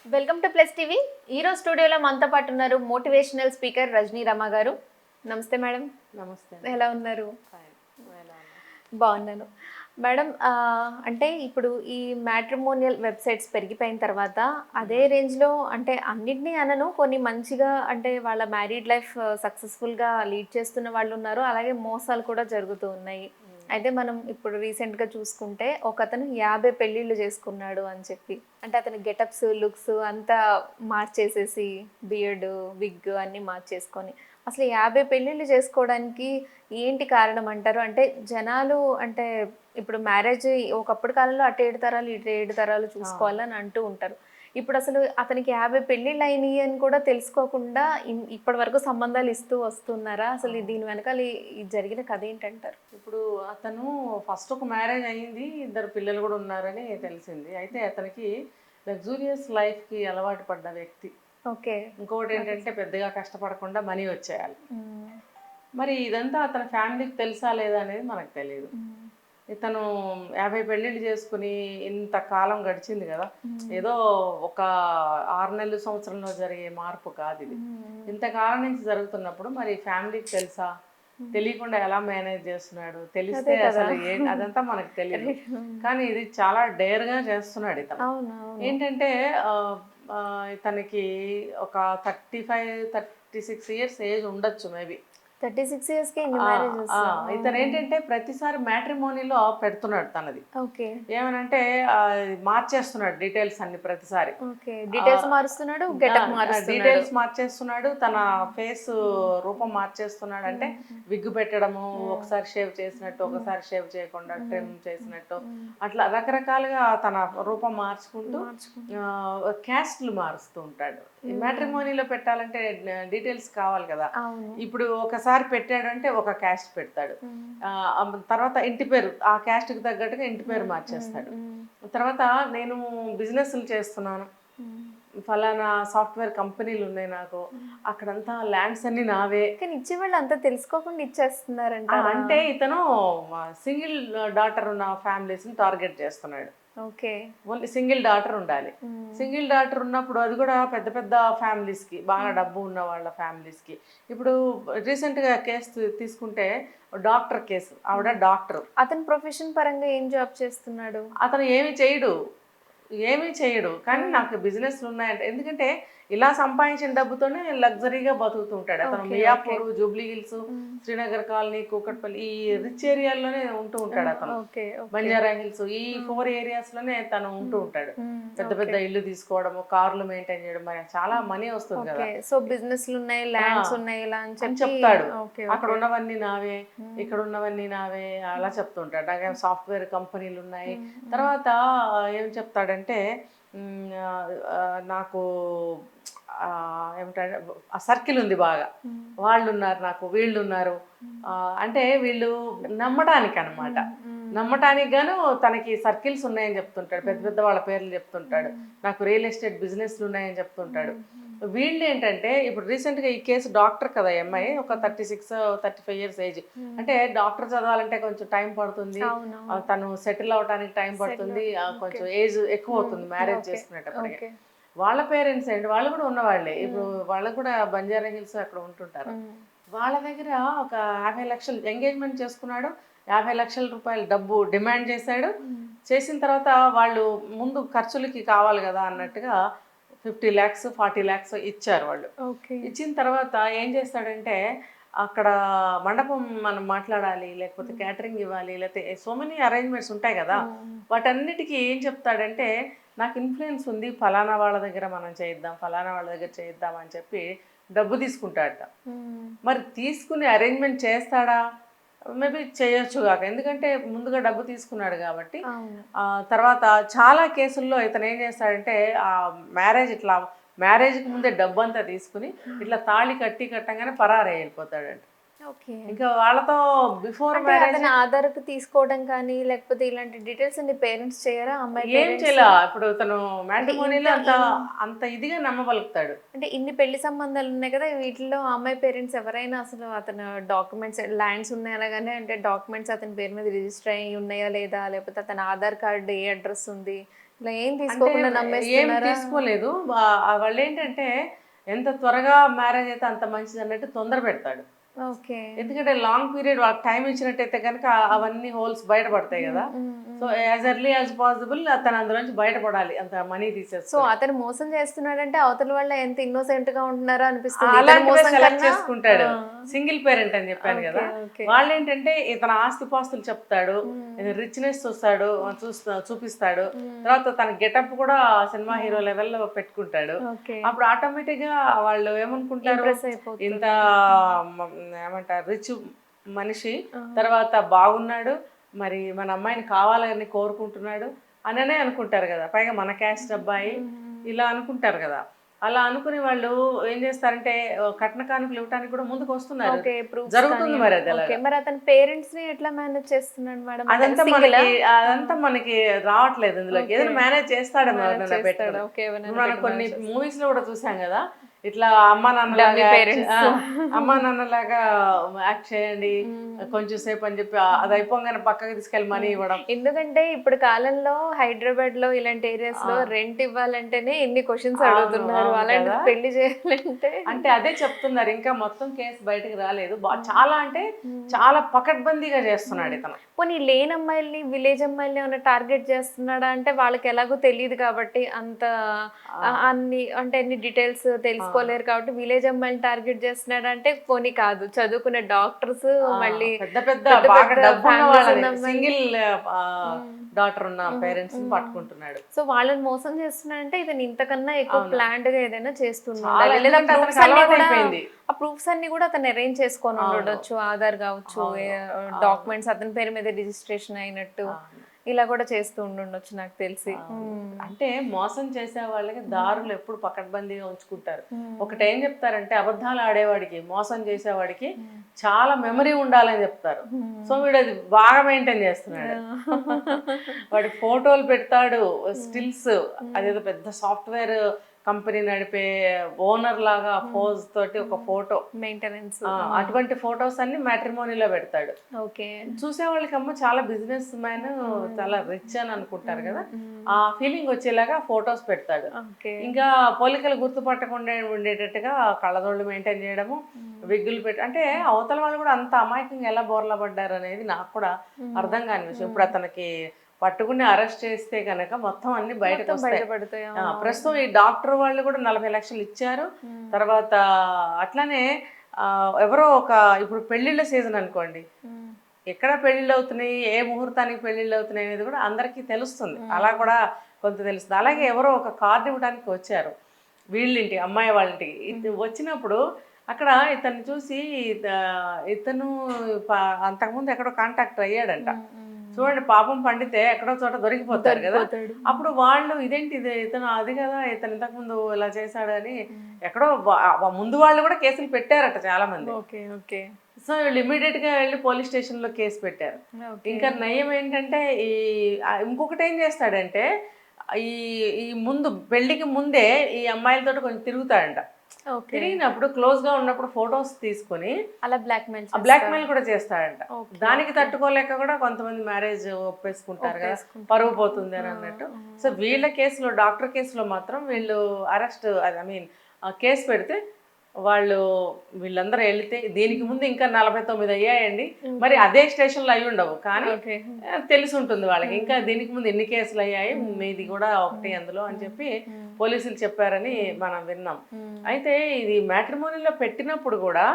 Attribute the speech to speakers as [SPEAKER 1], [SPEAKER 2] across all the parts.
[SPEAKER 1] Welcome to plus TV. ఈరోజు స్టూడియోలో మనతో పాటు ఉన్నారు మోటివేషనల్ స్పీకర్ రజనీ రమ గారు. నమస్తే మేడం.
[SPEAKER 2] నమస్తే.
[SPEAKER 1] ఎలా ఉన్నారు?
[SPEAKER 2] ఫైన్. ఎలా ఉన్నారు?
[SPEAKER 1] బాగున్నాను మేడం. అంటే ఇప్పుడు ఈ మ్యాట్రిమోనియల్ వెబ్సైట్స్ పెరిగిపోయిన తర్వాత అదే రేంజ్లో అంటే అన్నిటినీ అనను, కొన్ని మంచిగా అంటే వాళ్ళ మ్యారీడ్ లైఫ్ సక్సెస్ఫుల్గా లీడ్ చేస్తున్న వాళ్ళు ఉన్నారు, అలాగే మోసాలు కూడా జరుగుతూ ఉన్నాయి. అయితే మనం ఇప్పుడు రీసెంట్గా చూసుకుంటే ఒక అతను 50 పెళ్ళిళ్ళు చేసుకున్నాడు అని చెప్పి, అంటే అతని గెటప్స్ లుక్స్ అంతా మార్చేసేసి బియర్డ్ విగ్ అన్నీ మార్చేసుకొని అసలు 50 పెళ్ళిళ్ళు చేసుకోవడానికి ఏంటి కారణం అంటారు? అంటే జనాలు అంటే ఇప్పుడు మ్యారేజ్ ఒకప్పుడు కాలంలో అటు 7 తరాలు ఇటు 7 తరాలు చూసుకోవాలని అంటూ ఉంటారు. ఇప్పుడు అసలు అతనికి 50 పెళ్ళిళ్ళు అయినాయి అని కూడా తెలుసుకోకుండా ఇప్పటి వరకు సంబంధాలు ఇస్తూ వస్తున్నారా? అసలు దీని వెనకాల ఈ జరిగిన కథ ఏంటంటారు?
[SPEAKER 2] ఇప్పుడు అతను ఫస్ట్ ఒక మ్యారేజ్ అయ్యింది, 2 పిల్లలు కూడా ఉన్నారని తెలిసింది. అయితే అతనికి లగ్జూరియస్ లైఫ్కి అలవాటు పడ్డ వ్యక్తి.
[SPEAKER 1] ఓకే.
[SPEAKER 2] ఇంకొకటి ఏంటంటే పెద్దగా కష్టపడకుండా మనీ వచ్చేయాలి. మరి ఇదంతా అతని ఫ్యామిలీకి తెలుసా లేదా అనేది మనకు తెలియదు. ఇతను 50 పెళ్ళిళ్ళు చేసుకుని ఇంత కాలం గడిచింది కదా, ఏదో ఒక 6 నెలలు సంవత్సరంలో జరిగే మార్పు కాదు ఇది. ఇంతకాలం నుంచి జరుగుతున్నప్పుడు మరి ఫ్యామిలీకి తెలుసా, తెలియకుండా ఎలా మేనేజ్ చేస్తున్నాడు, తెలిస్తే అసలు అదంతా మనకు తెలియదు. కానీ ఇది చాలా డేర్గా చేస్తున్నాడు ఇతను. ఏంటంటే ఇతనికి ఒక 35-36 ఇయర్స్ ఏజ్ ఉండొచ్చు మేబీ.
[SPEAKER 1] 36 ఇయర్స్‌కి ఇన్ని మ్యారేజెస్.
[SPEAKER 2] ఇతను ఏంటంటే ప్రతిసారి మ్యాట్రిమోనీలో పెడుతున్నాడు తనది.
[SPEAKER 1] ఓకే.
[SPEAKER 2] ఏమనంటే మార్చేస్తున్నాడు డీటెయిల్స్ అన్ని ప్రతిసారి.
[SPEAKER 1] ఓకే. డీటెయిల్స్ మారుస్తున్నాడు, గెటప్ మారుస్తున్నాడు.
[SPEAKER 2] డీటెయిల్స్ మార్చేస్తున్నాడు, తన ఫేస్ రూపం మార్చేస్తున్నాడు. అంటే విగ్ పెట్టడము, ఒకసారి షేవ్ చేసినట్టు, ఒకసారి షేవ్ చేయకుండా ట్రిమ్ చేసినట్టు, అట్లా రకరకాలుగా తన రూపం మార్చుకుంటూ క్యాస్ట్లు మారుస్తూ ఉంటాడు. ఈ మ్యాట్రిమోనీలో పెట్టాలంటే డీటెయిల్స్ కావాలి కదా. ఇప్పుడు ఒకసారి పెట్టాడంటే ఒక క్యాస్ట్ పెడతాడు, తర్వాత ఇంటి పేరు ఆ క్యాస్ట్కి తగ్గట్టుగా ఇంటి పేరు మార్చేస్తాడు. తర్వాత నేను బిజినెస్లు చేస్తున్నాను, ఫలానా సాఫ్ట్వేర్ కంపెనీలు ఉన్నాయి నాకు, అక్కడంతా ల్యాండ్స్ అన్ని నావే.
[SPEAKER 1] కానీ ఇచ్చేవాళ్ళు అంతా తెలుసుకోకుండా ఇచ్చేస్తున్నారంట.
[SPEAKER 2] అంటే ఇతను సింగిల్ డాటర్ ఉన్న ఫ్యామిలీస్ని టార్గెట్ చేస్తున్నాడు.
[SPEAKER 1] ఓకే.
[SPEAKER 2] ఓన్లీ సింగిల్ డాటర్ ఉండాలి. సింగిల్ డాటర్ ఉన్నప్పుడు అది కూడా పెద్ద పెద్ద ఫ్యామిలీస్కి, బాగా డబ్బు ఉన్న వాళ్ళ ఫ్యామిలీస్కి. ఇప్పుడు రీసెంట్గా కేసు తీసుకుంటే డాక్టర్ కేసు, ఆవిడ డాక్టర్.
[SPEAKER 1] అతని ప్రొఫెషన్ పరంగా ఏం జాబ్ చేస్తున్నాడు?
[SPEAKER 2] అతను ఏమీ చేయడు కానీ నాకు బిజినెస్లు ఉన్నాయంటే, ఎందుకంటే ఇలా సంపాదించిన డబ్బుతోనే లగ్జరీగా బతుకుతూ ఉంటాడు. అతను Miyapur, Jubilee hills, Srinagar colony, Kukatpally ఈ రిచ్ ఏరియాల్లోనే ఉంటూ ఉంటాడు అతను. బంజారా హిల్స్ ఈ 4 ఏరియాస్లోనే తను ఉంటూ ఉంటాడు. పెద్ద పెద్ద ఇల్లు తీసుకోవడము, కార్లు మెయింటైన్ చేయడం, చాలా మనీ వస్తుంది కదా.
[SPEAKER 1] సో బిజినెస్లు ఉన్నాయి, ల్యాండ్స్ ఉన్నాయి ఇలా అని
[SPEAKER 2] చెప్తాడు. అక్కడ ఉన్నవన్నీ నావే, ఇక్కడ ఉన్నవన్నీ నావే అలా చెప్తుంటాడు. నాకేం సాఫ్ట్వేర్ కంపెనీలు ఉన్నాయి. తర్వాత ఏం చెప్తాడంటే నాకు ఏమిటంటే ఆ సర్కిల్ ఉంది బాగా, వాళ్ళు ఉన్నారు నాకు, వీళ్ళు ఉన్నారు, అంటే వీళ్ళు నమ్మడానికి అనమాట. నమ్మటానికి గాను తనకి సర్కిల్స్ ఉన్నాయని చెప్తుంటాడు, పెద్ద పెద్ద వాళ్ళ పేర్లు చెప్తుంటాడు, నాకు రియల్ ఎస్టేట్ బిజినెస్లు ఉన్నాయని చెప్తుంటాడు. వీళ్ళు ఏంటంటే ఇప్పుడు రీసెంట్గా ఈ కేసు డాక్టర్ కదా అమ్మాయి, ఒక 36-35 ఇయర్స్ ఏజ్. అంటే డాక్టర్ చదవాలంటే కొంచెం టైం పడుతుంది, తను సెటిల్ అవడానికి టైం పడుతుంది, కొంచెం ఏజ్ ఎక్కువ అవుతుంది మ్యారేజ్ చేసుకునేటప్పటికి. వాళ్ళ పేరెంట్స్ ఏంటి, వాళ్ళు కూడా ఉన్నవాళ్ళే. ఇప్పుడు వాళ్ళకు కూడా బంజారా హిల్స్ అక్కడ ఉంటుంటారు. వాళ్ళ దగ్గర ఒక 50 లక్షలు ఎంగేజ్మెంట్ చేసుకున్నాడు, 50 లక్షల రూపాయలు డబ్బు డిమాండ్ చేశాడు. చేసిన తర్వాత వాళ్ళు ముందు ఖర్చులకి కావాలి కదా అన్నట్టుగా 50 lakhs 40 lakhs ఇచ్చారు వాళ్ళు. ఇచ్చిన తర్వాత ఏం చేస్తాడంటే, అక్కడ మండపం మనం మాట్లాడాలి, లేకపోతే క్యాటరింగ్ ఇవ్వాలి, లేకపోతే సో మెనీ అరేంజ్మెంట్స్ ఉంటాయి కదా, వాటన్నిటికీ ఏం చెప్తాడంటే నాకు ఇన్ఫ్లుయెన్స్ ఉంది, ఫలానా వాళ్ళ దగ్గర మనం చేయిద్దాం, ఫలానా వాళ్ళ దగ్గర చేయిద్దాం అని చెప్పి డబ్బు తీసుకుంటాడట. మరి తీసుకుని అరేంజ్మెంట్ చేస్తాడా? మేబీ చేయొచ్చు కాక, ఎందుకంటే ముందుగా డబ్బు తీసుకున్నాడు కాబట్టి. తర్వాత చాలా కేసుల్లో ఇతను ఏం చేస్తాడంటే ఆ మ్యారేజ్కి ముందే డబ్బు అంతా తీసుకుని ఇట్లా తాళి కట్టంగానే పరారు వెళ్ళిపోతాడంట. ఇంకా వాళ్ళతో బిఫోర్ మ్యారేజ్
[SPEAKER 1] ఆధార్కు తీసుకోవడం కానీ లేకపోతే ఇలాంటి డీటెయిల్స్ అన్ని పేరెంట్స్ చేయరా? అమ్మాయి
[SPEAKER 2] ఏం చేయాల. ఇప్పుడు తను మ్యాట్రిమోనీలో అంత ఇదిగా నమ్మబలుకుతాడు.
[SPEAKER 1] అంటే ఇన్ని పెళ్లి సంబంధాలు ఉన్నాయి కదా, వీటిలో అమ్మాయి పేరెంట్స్ ఎవరైనా అసలు అతను డాక్యుమెంట్స్ ల్యాండ్స్ ఉన్నాయా అలాగానే, అంటే డాక్యుమెంట్స్ అతని పేరు మీద రిజిస్టర్ అయ్యి ఉన్నాయా లేదా, లేకపోతే అతని ఆధార్ కార్డు ఏ అడ్రస్ ఉంది, ఇలా ఏం
[SPEAKER 2] అంటే
[SPEAKER 1] తీసుకోకుండా
[SPEAKER 2] ఏం
[SPEAKER 1] నమ్మేస్తున్నారా?
[SPEAKER 2] తీసుకోలేదు. వాళ్ళు ఏంటంటే ఎంత త్వరగా మ్యారేజ్ అయితే అంత మంచిది అన్నట్టు తొందర పెడతాడు.
[SPEAKER 1] ఓకే.
[SPEAKER 2] ఎందుకంటే లాంగ్ పీరియడ్ వాళ్ళకి టైం ఇచ్చినట్టయితే కనుక అవన్నీ హోల్స్ బయటపడతాయి కదా. So as early as possible తను అందులోంచి బయటపడాలి, అంత మనీ
[SPEAKER 1] సో
[SPEAKER 2] తీసేసుకొని.
[SPEAKER 1] అతను మోసం చేస్తున్నాడంటే అవతల వాళ్ళ ఎంత ఇన్నోసెంట్ గా ఉంటున్నారో అనిపిస్తుంది. ఇతని
[SPEAKER 2] అలాంటివే
[SPEAKER 1] మోసం
[SPEAKER 2] సెలెక్ట్
[SPEAKER 1] కన్నా
[SPEAKER 2] చేసుకుంటాడు. సింగిల్ పేరెంట్ అని చెప్పాను కదా,
[SPEAKER 1] ఓకే.
[SPEAKER 2] వాళ్ళు ఏంటంటే ఇతను ఆస్తిపాస్తులు చెప్తాడు, రిచ్నెస్ చూస్తాడు, చూపిస్తాడు. తర్వాత తన గెటప్ కూడా సినిమా హీరో లెవెల్లో పెట్టుకుంటాడు.
[SPEAKER 1] ఓకే.
[SPEAKER 2] అప్పుడు ఆటోమేటిక్ గా వాళ్ళు ఏమనుకుంటారు,
[SPEAKER 1] ఇంప్రెస్ అయిపోతుంది.
[SPEAKER 2] ఇంత ఏమంటారు రిచ్ మనిషి, తర్వాత బాగున్నాడు, మరి మన అమ్మాయిని కావాలని కోరుకుంటున్నాడు అననే అనుకుంటారు కదా. పైగా మన క్యాస్ట్ అబ్బాయి ఇలా అనుకుంటారు కదా. అలా అనుకుని వాళ్ళు ఏం చేస్తారంటే కట్న కానుకలు ఇవ్వడానికి కూడా ముందుకు వస్తున్నారు.
[SPEAKER 1] ఓకే, proofs
[SPEAKER 2] జరుగుతుంది
[SPEAKER 1] కానీ.
[SPEAKER 2] మరి అది
[SPEAKER 1] ఓకే,
[SPEAKER 2] అలాగా.
[SPEAKER 1] మరి అతని పేరెంట్స్ ని ఎట్లా మేనేజ్ చేస్తున్నాడు మేడం? అంటే
[SPEAKER 2] అదంతా
[SPEAKER 1] single ఆ?
[SPEAKER 2] అదంతా మనకి రావట్లేదు ఇందులోకి. ఏదైనా మేనేజ్ చేస్తాడేమో
[SPEAKER 1] Manage
[SPEAKER 2] ఎవరైనా
[SPEAKER 1] చేస్తాడా?
[SPEAKER 2] పెట్టుకుని.
[SPEAKER 1] ఓకే, ఎవరైనా
[SPEAKER 2] మనం
[SPEAKER 1] పెట్టి
[SPEAKER 2] కొన్ని
[SPEAKER 1] manage చేస్తాడు.
[SPEAKER 2] మూవీస్ లో కూడా చూసాం కదా, ఇట్లా అమ్మా
[SPEAKER 1] Dummy
[SPEAKER 2] నాన్నలాగా
[SPEAKER 1] parents.
[SPEAKER 2] అమ్మా నాన్నలాగా యాక్ట్ చేయండి కొంచెం సేపు అని చెప్పి అది అయిపోగానే పక్కకి తీసుకెళ్ళి మనీ ఇవ్వడం.
[SPEAKER 1] ఎందుకంటే ఇప్పుడు కాలంలో హైదరాబాద్ లో ఇలాంటి ఏరియాస్ లో రెంట్ ఇవ్వాలంటేనే ఎన్ని క్వశ్చన్స్
[SPEAKER 2] అవును,
[SPEAKER 1] అడుగుతున్నారు.
[SPEAKER 2] అవును
[SPEAKER 1] అలాంటి
[SPEAKER 2] కదా.
[SPEAKER 1] పెళ్లి చేయాలంటే
[SPEAKER 2] అంటే అదే చెప్తున్నారు, ఇంకా మొత్తం కేసు బయటకు రాలేదు. చాలా అంటే చాలా పకడ్బందీగా చేస్తున్నాడు ఇతను.
[SPEAKER 1] పోనీ లేని అమ్మాయిల్ని, విలేజ్ అమ్మాయిల్ని ఏమైనా టార్గెట్ చేస్తున్నాడా అంటే వాళ్ళకి ఎలాగో తెలియదు కాబట్టి అంత అన్ని అంటే అన్ని డీటెయిల్స్ తెలుసుకోలేరు కాబట్టి విలేజ్ అమ్మాయిని టార్గెట్ చేస్తున్నాడు అంటే పోనీ కాదు, చదువుకునే డాక్టర్స్ మళ్ళీ
[SPEAKER 2] పెద్ద పెద్ద
[SPEAKER 1] పెద్ద
[SPEAKER 2] బాగా
[SPEAKER 1] పెద్ద
[SPEAKER 2] డబ్బున్న
[SPEAKER 1] families
[SPEAKER 2] వాళ్ళని,
[SPEAKER 1] ఉన్న అమ్మాయిని.
[SPEAKER 2] సింగిల్ డాటర్ ఉన్న పేరెంట్స్ ని పట్టుకుంటున్నాడు.
[SPEAKER 1] సో వాళ్ళని మోసం చేస్తున్నాడంటే ఇతను ఇంతకన్నా ఎక్కువ ప్లాంట్ గా ఏదైనా
[SPEAKER 2] చాలా,
[SPEAKER 1] చేస్తున్నాడు. లేదా
[SPEAKER 2] ఎందుకంటే
[SPEAKER 1] proofs
[SPEAKER 2] అతనికి
[SPEAKER 1] అన్ని కూడా
[SPEAKER 2] అలవాటైపోయింది.
[SPEAKER 1] ఆ ప్రూఫ్స్ అన్ని కూడా అతను అరేంజ్ చేసుకొని ఉండొచ్చు. ఆధార్ కావచ్చు, డాక్యుమెంట్స్ అతని పేరు మీద రిజిస్ట్రేషన్ అయినట్టు ఇలా కూడా చేస్తూ ఉండొచ్చు నాకు తెలిసి.
[SPEAKER 2] అంటే మోసం చేసే వాళ్ళకి దారులు ఎప్పుడు పకడ్బందీగా ఉంచుకుంటారు. ఒకటి ఏం చెప్తారంటే అబద్ధాలు ఆడేవాడికి, మోసం చేసేవాడికి చాలా మెమరీ ఉండాలని చెప్తారు. సో వీడు అది బాగా మెయింటైన్ చేస్తున్నాడు. వాడి ఫోటోలు పెడతాడు, స్టిల్స్, అదేదో పెద్ద సాఫ్ట్వేర్ కంపెనీ నడిపే ఓనర్ లాగా పోజ్ తోటి ఒక ఫోటో,
[SPEAKER 1] మెయింటెనెన్స్,
[SPEAKER 2] అటువంటి ఫొటోస్ అన్ని మ్యాట్రిమోనీలో పెడతాడు.
[SPEAKER 1] ఓకే.
[SPEAKER 2] చూసే వాళ్ళకి అమ్మ చాలా బిజినెస్ మ్యాన్, చాలా రిచ్ అని అనుకుంటారు కదా, ఆ ఫీలింగ్ వచ్చేలాగా ఫొటోస్ పెడతాడు. ఇంకా పోలికలు గుర్తుపట్టకుండా ఉండేటట్టుగా కళ్ళజోళ్ళు మెయింటైన్ చేయడము, విగ్గులు పెట్టి, అంటే అవతల వాళ్ళు కూడా అంత అమాయకంగా ఎలా బోర్లా పడ్డారు అనేది నాకు కూడా అర్థం కాని విషయం. ఇప్పుడు అతనికి పట్టుకుని అరెస్ట్ చేస్తే కనుక మొత్తం అన్ని బయటకు వస్తాయి. ప్రస్తుతం ఈ డాక్టర్ వాళ్ళు కూడా 40 లక్షలు ఇచ్చారు. తర్వాత అట్లానే ఎవరో ఒక, ఇప్పుడు పెళ్లిళ్ళ సీజన్ అనుకోండి, ఎక్కడ పెళ్లిళ్ళు అవుతున్నాయి, ఏ ముహూర్తానికి పెళ్లిళ్ళు అవుతున్నాయి అనేది కూడా అందరికీ తెలుస్తుంది. అలా కూడా కొంత తెలుస్తుంది. అలాగే ఎవరో ఒక కార్డు ఇవ్వడానికి వచ్చారు వీళ్ళింటి, అమ్మాయి వాళ్ళ ఇంటికి. వచ్చినప్పుడు అక్కడ ఇతన్ని చూసి ఇతను అంతకుముందు ఎక్కడో కాంటాక్ట్ అయ్యాడంట. చూడండి, పాపం పండితే ఎక్కడో చోట దొరికిపోతారు కదా. అప్పుడు వాళ్ళు ఇదేంటి ఇది, ఇతను అది కదా, ఇతను ఇంతకుముందు ఇలా చేశాడు అని ఎక్కడో ముందు వాళ్ళు కూడా కేసులు పెట్టారట చాలా మంది. సో వీళ్ళు ఇమీడియట్ గా వెళ్ళి పోలీస్ స్టేషన్ లో కేసు పెట్టారు. ఇంకా నయం ఏంటంటే ఇంకొకటి ఏం చేస్తాడంటే ఈ ఈ ముందు పెళ్లికి ముందే ఈ అమ్మాయిలతో కొంచెం తిరుగుతాడంట. తిరిగినప్పుడు క్లోజ్ గా ఉన్నప్పుడు ఫొటోస్ తీసుకొని
[SPEAKER 1] అలా
[SPEAKER 2] బ్లాక్ మెయిల్ కూడా చేస్తాడంట. దానికి తట్టుకోలేక కూడా కొంతమంది మ్యారేజ్ ఒప్పేసుకుంటారు కదా, పరువు పోతుంది అని అన్నట్టు. సో వీళ్ళ కేసులో, డాక్టర్ కేసులో మాత్రం వీళ్ళు అరెస్ట్, ఐ మీన్ కేసు పెడితే వీళ్ళందరూ వెళితే దీనికి ముందు ఇంకా 49 అయ్యాయండి. మరి అదే స్టేషన్ లో అయి ఉండవు కానీ తెలిసి ఉంటుంది వాళ్ళకి, ఇంకా దీనికి ముందు ఎన్ని కేసులు అయ్యాయి, మీది కూడా ఒకటి అందులో అని చెప్పి పోలీసులు చెప్పారని మనం విన్నాం. అయితే ఇది మ్యాట్రిమోనీలో పెట్టినప్పుడు కూడా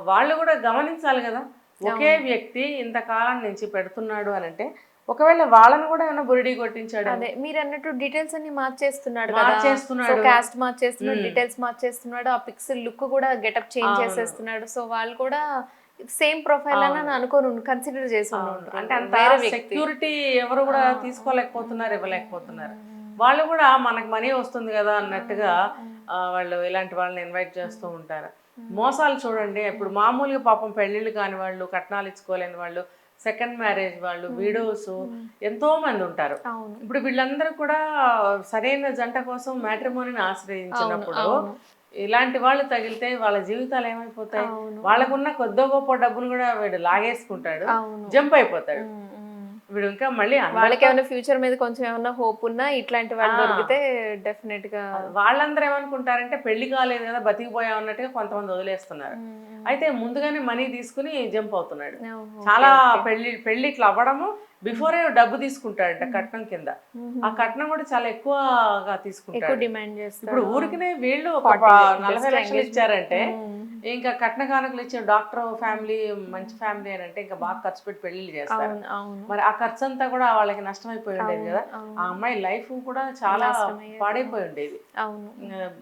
[SPEAKER 2] వాళ్ళు కూడా గమనించాలి కదా, ఒకే వ్యక్తి ఇంతకాలం నుంచి పెడుతున్నాడు అని అంటే ఒకవేళ వాళ్ళని కూడా ఏమైనా బురిడి కొట్టించాడు.
[SPEAKER 1] అదే మీరు అన్నట్టు డీటెయిల్స్ అన్ని మార్చేస్తున్నాడు, కాస్ట్ మార్చేస్తున్నాడు, డీటెయిల్స్ మార్చేస్తున్నాడు, ఆ పిక్సెల్ లుక్ కూడా గెటప్ చేంజ్ చేసేస్తున్నాడు. సో వాళ్ళు కూడా సేమ్ ప్రొఫైల్ అని అనుకోను, కన్సిడర్ చేసి
[SPEAKER 2] అంటే అంత సెక్యూరిటీ ఎవరు కూడా తీసుకోలేకపోతున్నారు, ఇవ్వలేకపోతున్నారు. వాళ్ళు కూడా మనకు మనీ వస్తుంది కదా అన్నట్టుగా వాళ్ళు ఇలాంటి వాళ్ళని ఇన్వైట్ చేస్తూ ఉంటారు. మోసాలు చూడండి, ఇప్పుడు మామూలుగా పాపం పెళ్ళిళ్ళు కాని వాళ్ళు, కట్నాలు ఇచ్చుకోలేని వాళ్ళు, సెకండ్ మ్యారేజ్ వాళ్ళు, విడోస్ ఎంతో మంది ఉంటారు. ఇప్పుడు వీళ్ళందరూ కూడా సరైన జంట కోసం మ్యాట్రిమోనీని ఆశ్రయించినప్పుడు ఇలాంటి వాళ్ళు తగిలితే వాళ్ళ జీవితాలు ఏమైపోతాయి, వాళ్ళకున్న కొద్దో గొప్ప డబ్బులు కూడా వీడు లాగేసుకుంటాడు, జంప్ అయిపోతాడు. ఇప్పుడు ఇంకా మళ్ళీ
[SPEAKER 1] వాళ్ళకి ఏమైనా ఫ్యూచర్ మీద కొంచెం ఏమైనా హోప్ ఉన్నా ఇట్లాంటి వాళ్ళు దొరికితే డెఫినెట్ గా
[SPEAKER 2] వాళ్ళందరూ ఏమనుకుంటారంటే పెళ్లి కాలేదు కదా బతికిపోయాం అన్నట్టుగా కొంతమంది వదిలేస్తున్నారు. అయితే ముందుగానే మనీ తీసుకుని జంప్ అవుతున్నాడు. చాలా పెళ్లి ఇట్లా అవ్వడము బిఫోరే డబ్బు తీసుకుంటాడంట కట్నం కింద. ఆ కట్నం కూడా చాలా ఎక్కువగా తీసుకుంటాడు.
[SPEAKER 1] డిమాండ్ చేస్తారు.
[SPEAKER 2] ఇప్పుడు ఊరికినే వీళ్ళు ఒక 40 లక్షలు ఇచ్చారంటే ఇంకా కట్న కానుకలు ఇచ్చిన డాక్టర్ ఫ్యామిలీ మంచి ఫ్యామిలీ అని అంటే ఇంకా బాగా ఖర్చు పెట్టి పెళ్లిళ్ళు చేస్తారు. మరి ఆ ఖర్చు అంతా కూడా వాళ్ళకి నష్టమైపోయి ఉండేది కదా. ఆ అమ్మాయి లైఫ్ కూడా చాలా పాడైపోయి ఉండేది.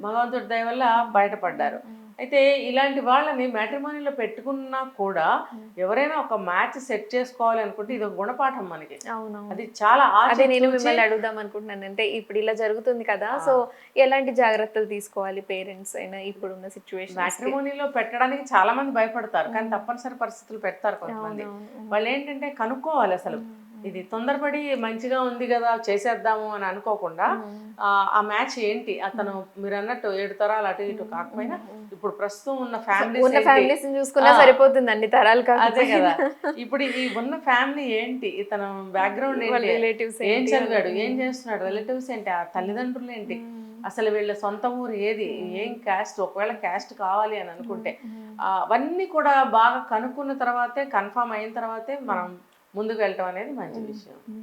[SPEAKER 2] భగవంతుడి దయ వల్ల బయటపడ్డారు. అయితే ఇలాంటి వాళ్ళని మ్యాట్రిమోనీలో పెట్టుకున్నా కూడా ఎవరైనా ఒక మ్యాచ్ సెట్ చేసుకోవాలి అనుకుంటే ఇది ఒక గుణపాఠం మనకి. అది చాలా
[SPEAKER 1] అదే నేను మిమ్మల్ని అడుగుదాం అనుకుంటున్నాను. అంటే ఇప్పుడు ఇలా జరుగుతుంది కదా, సో ఎలాంటి జాగ్రత్తలు తీసుకోవాలి పేరెంట్స్ అయినా ఇప్పుడున్న సిచ్యువేషన్?
[SPEAKER 2] మ్యాట్రిమోనీలో పెట్టడానికి చాలా మంది భయపడతారు, కానీ తప్పనిసరి పరిస్థితులు పెడతారు కొంతమంది. వాళ్ళు ఏంటంటే కనుక్కోవాలి అసలు ఇది తొందరపడి మంచిగా ఉంది కదా చేసేద్దాము అని అనుకోకుండా ఆ మ్యాచ్ ఏంటి, అతను మీరు అన్నట్టు 7 తరాలు అటు ఇటు కాకపోయినా ఇప్పుడు ప్రస్తుతం ఉన్న
[SPEAKER 1] ఫ్యామిలీస్ చూసుకున్నా సరిపోతుంది, అన్ని తరాలు కాదు.
[SPEAKER 2] అదే కదా, ఇప్పుడు ఈ ఉన్న ఫ్యామిలీ ఏంటి, ఇతను బ్యాక్గ్రౌండ్ ఏంటి, ఏం చదివాడు, ఏం చేస్తున్నాడు, రిలేటివ్స్ ఏంటి, ఆ తల్లిదండ్రులు ఏంటి, అసలు వీళ్ళ సొంత ఊరు ఏది, ఏం క్యాస్ట్, ఒకవేళ క్యాస్ట్ కావాలి అని అనుకుంటే అవన్నీ కూడా బాగా కనుక్కున్న తర్వాతే కన్ఫర్మ్ అయిన తర్వాతే మనం ముందుకు వెళ్ళటం అనేది మంచి విషయం.